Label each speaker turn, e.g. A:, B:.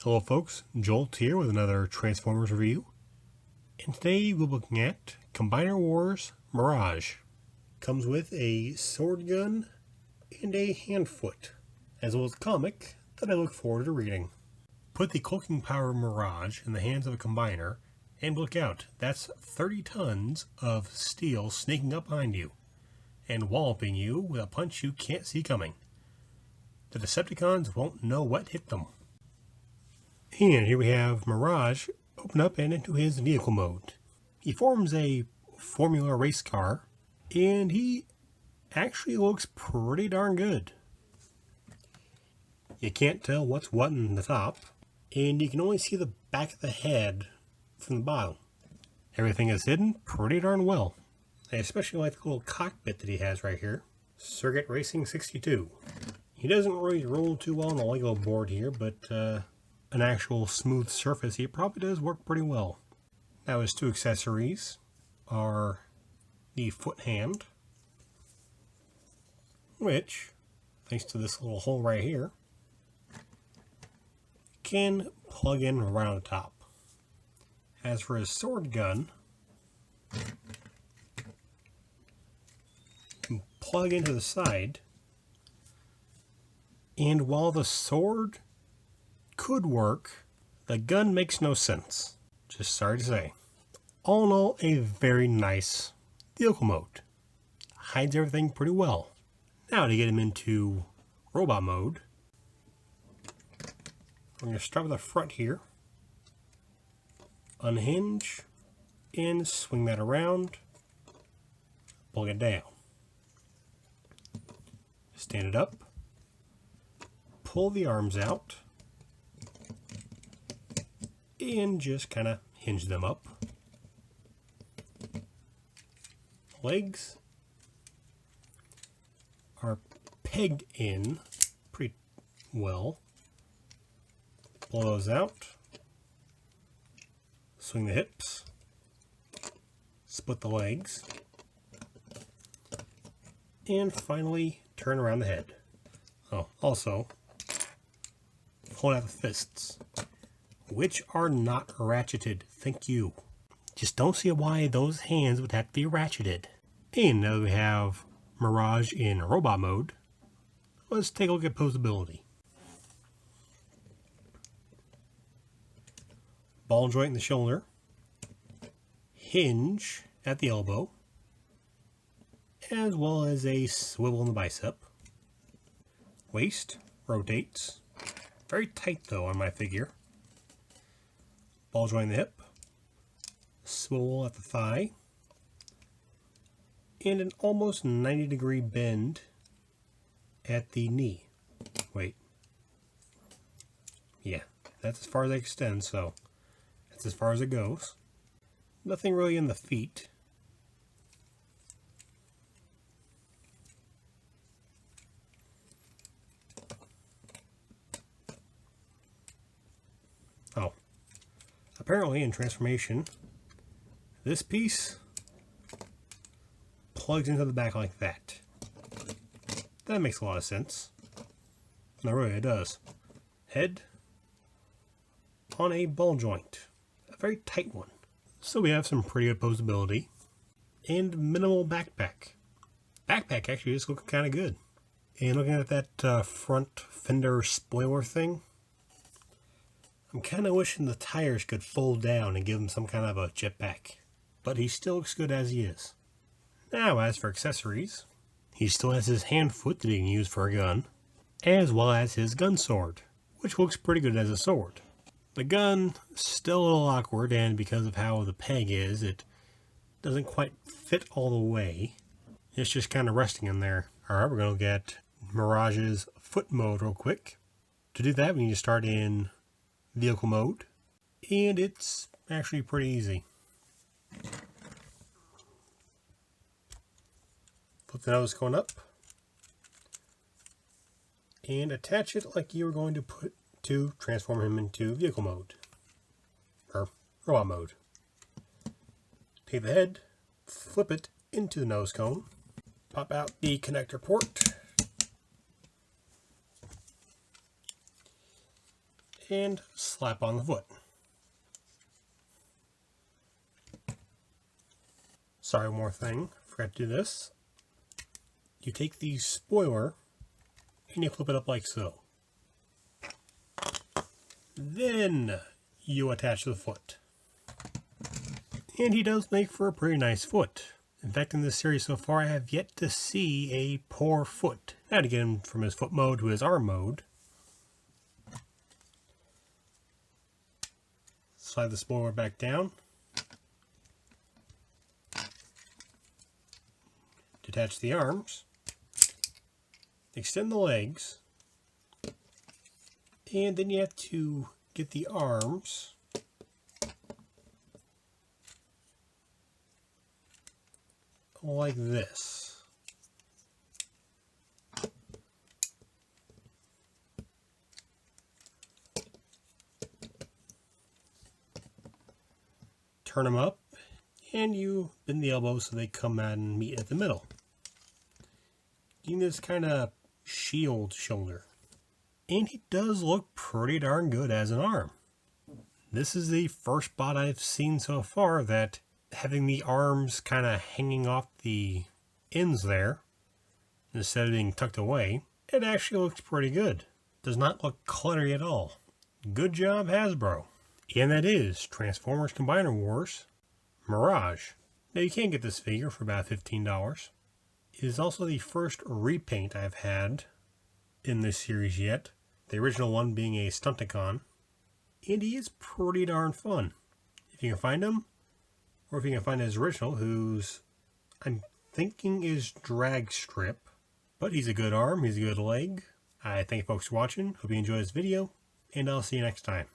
A: Hello folks, Jolts here with another Transformers review. And today we're looking at Combiner Wars Mirage. Comes with a sword gun and a hand foot, as well as a comic that I look forward to reading. Put the cloaking power of Mirage in the hands of a combiner, and look out, that's 30 tons of steel sneaking up behind you, and walloping you with a punch you can't see coming. The Decepticons won't know what hit them. And here we have Mirage open up and into his vehicle mode. He forms a Formula race car, and he actually looks pretty darn good. You can't tell what's what in the top, and you can only see the back of the head from the bottom. Everything is hidden pretty darn well. I especially like the little cockpit that he has right here. Circuit Racing 62. He doesn't really roll too well on the Lego board here, but an actual smooth surface, he probably does work pretty well. Now his two accessories are the foot hand, which, thanks to this little hole right here, can plug in right on the top. As for his sword gun, you can plug into the side, and while the sword could work, the gun makes no sense. Just sorry to say. All in all, a very nice vehicle mode. Hides everything pretty well. Now to get him into robot mode, we're going to start with the front here. Unhinge and swing that around. Plug it down. Stand it up. Pull the arms out. And just kind of hinge them up. Legs are pegged in pretty well. Pull those out. Swing the hips. Split the legs. And finally turn around the head. Oh, also hold out the fists, which are not ratcheted. Thank you. Just don't see why those hands would have to be ratcheted. And now that we have Mirage in robot mode, let's take a look at posability. Ball joint in the shoulder, hinge at the elbow, as well as a swivel in the bicep. Waist rotates. Very tight though on my figure. Ball joint in the hip, swivel at the thigh, and an almost 90-degree bend at the knee. Wait. Yeah, that's as far as I extend, so that's as far as it goes. Nothing really in the feet. Oh. Apparently, in transformation, this piece plugs into the back like that. That makes a lot of sense. No, really, it does. Head on a ball joint. A very tight one. So we have some pretty good posability. And minimal backpack. Backpack actually is looking kind of good. And looking at that front fender spoiler thing, I'm kind of wishing the tires could fold down and give him some kind of a jetpack. But he still looks good as he is. Now, as for accessories, he still has his hand foot that he can use for a gun, as well as his gun sword, which looks pretty good as a sword. The gun, still a little awkward, and because of how the peg is, it doesn't quite fit all the way. It's just kind of resting in there. Alright, we're going to get Mirage's foot mode real quick. To do that, we need to start in vehicle mode, and it's actually pretty easy. Flip the nose going up, and attach it like you were going to transform him into vehicle mode, or robot mode. Take the head, flip it into the nose cone, pop out the connector port, and slap on the foot. Sorry, one more thing. Forgot to do this. You take the spoiler and you flip it up like so. Then you attach the foot. And he does make for a pretty nice foot. In fact, in this series so far, I have yet to see a poor foot. Now to get him from his foot mode to his arm mode. Slide the spoiler back down. Detach the arms. Extend the legs. And then you have to get the arms like this. Turn them up, and you bend the elbows so they come out and meet at the middle. Getting this kind of shield shoulder. And he does look pretty darn good as an arm. This is the first bot I've seen so far that having the arms kind of hanging off the ends there, instead of being tucked away, it actually looks pretty good. Does not look cluttery at all. Good job, Hasbro. And that is Transformers Combiner Wars Mirage. Now you can get this figure for about $15. It is also the first repaint I've had in this series yet. The original one being a Stunticon. And he is pretty darn fun. If you can find him, or if you can find his original, who's I'm thinking is Drag Strip. But he's a good arm, he's a good leg. I thank you folks for watching. Hope you enjoyed this video, and I'll see you next time.